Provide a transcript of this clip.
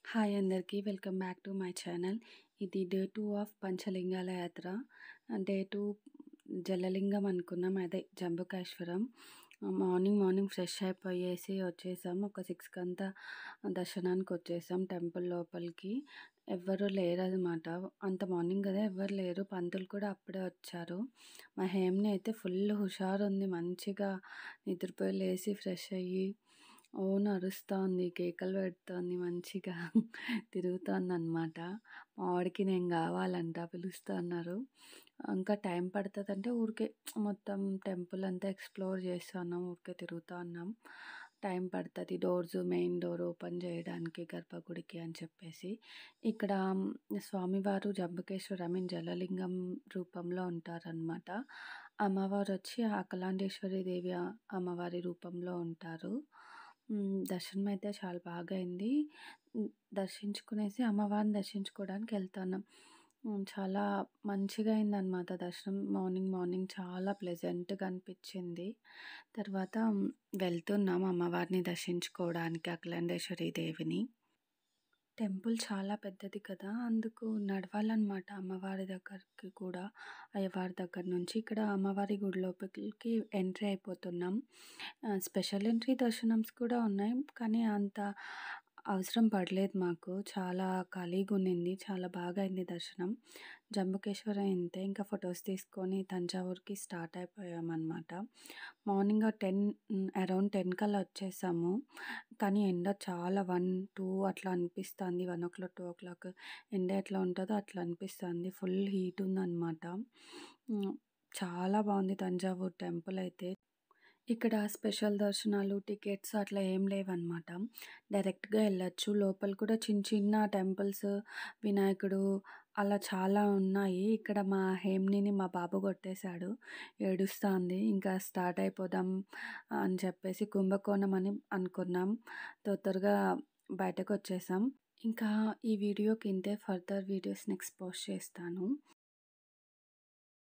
Hi అందరికీ. Welcome back to my channel. ఇది day 2 of Panchalingala యాత్ర. డే 2 జలలింగం అనుకున్నాం. అదే జంబుకేశ్వరం. మార్నింగ్ ఫ్రెష్ అయిపోయేసి వచ్చేసాం. ఒక 6 దర్శనానికి వచ్చేసాం టెంపుల్ లోపలికి. ఎవ్వరు లేరనమాట. అంత మార్నింగ్ కదా, ఎవ్వరు లేరు. పంతులు కూడా అప్పుడే వచ్చారు. మా హేమ్‌ని అయితే ఫుల్ హుషారుంది. మంచిగా నిద్రపోయి లేసి ఫ్రెష్ అయ్యి అరుస్తా ఉంది, కేకలు పెడుతోంది, మంచిగా తిరుగుతోందనమాట. మా వాడికి నేను కావాలంట పిలుస్తున్నారు. ఇంకా టైం పడుతుందంటే ఊరికే మొత్తం టెంపుల్ అంతా ఎక్స్‌ప్లోర్ చేస్తా ఉన్నాం. ఊరికే తిరుగుతా ఉన్నాం. టైం పడుతుంది మెయిన్ డోర్ ఓపెన్ చేయడానికి గర్భగుడికి అని చెప్పేసి. ఇక్కడ స్వామివారు జంబుకేశ్వర్ జలలింగం రూపంలో ఉంటారనమాట. అమ్మవారు వచ్చి అఖిలాండేశ్వరి దేవి అమ్మవారి రూపంలో ఉంటారు. దర్శనం అయితే చాలా బాగా అయింది. దర్శించుకునేసి అమ్మవారిని దర్శించుకోవడానికి వెళ్తున్నాం. చాలా మంచిగా అయిందనమాట దర్శనం. మార్నింగ్ చాలా ప్లెజెంట్‌గా అనిపించింది. తర్వాత వెళ్తున్నాం అమ్మవారిని దర్శించుకోవడానికి, అఖిలాండేశ్వరి దేవిని. టెంపుల్ చాలా పెద్దది కదా! అందుకు నడవాలనమాట అమ్మవారి దగ్గరికి కూడా. అయ్యవారి దగ్గర నుంచి ఇక్కడ అమ్మవారి గుడి లోపలికి ఎంట్రీ అయిపోతున్నాం. స్పెషల్ ఎంట్రీ దర్శనమ్స్ కూడా ఉన్నాయి. కానీ అంత అవసరం పడలేదు మాకు. చాలా ఖాళీగున్నింది. చాలా బాగా అయింది దర్శనం. జంబుకేశ్వరం ఇంతే. ఇంకా ఫొటోస్ తీసుకొని తంజావూరుకి స్టార్ట్ అయిపోయామనమాట. మార్నింగ్ అరౌండ్ 10 కల్లా వచ్చేసాము. కానీ ఎండ చాలా 1, 2 అట్లా అనిపిస్తుంది. 1:00, 2:00 ఎండ ఎట్లా ఉంటుందో అట్లా అనిపిస్తుంది. ఫుల్ హీట్ ఉందనమాట. చాలా బాగుంది తంజావూరు టెంపుల్ అయితే. ఇక్కడ స్పెషల్ దర్శనాలు, టికెట్స్ అట్లా ఏం లేవనమాట. డైరెక్ట్‌గా వెళ్ళొచ్చు. లోపల కూడా చిన్న టెంపుల్స్, వినాయకుడు అలా చాలా ఉన్నాయి. ఇక్కడ మా హేమ్‌నిని మా బాబు కొట్టేశాడు. ఏడుస్తాంది. ఇంకా స్టార్ట్ అయిపోదాం అని చెప్పేసి కుంభకోణం అని అనుకున్నాం. త్వరగా బయటకొచ్చేసాం. ఇంకా ఈ వీడియోకి ఇంతే. ఫర్దర్ వీడియోస్ నెక్స్ట్ పోస్ట్ చేస్తాను.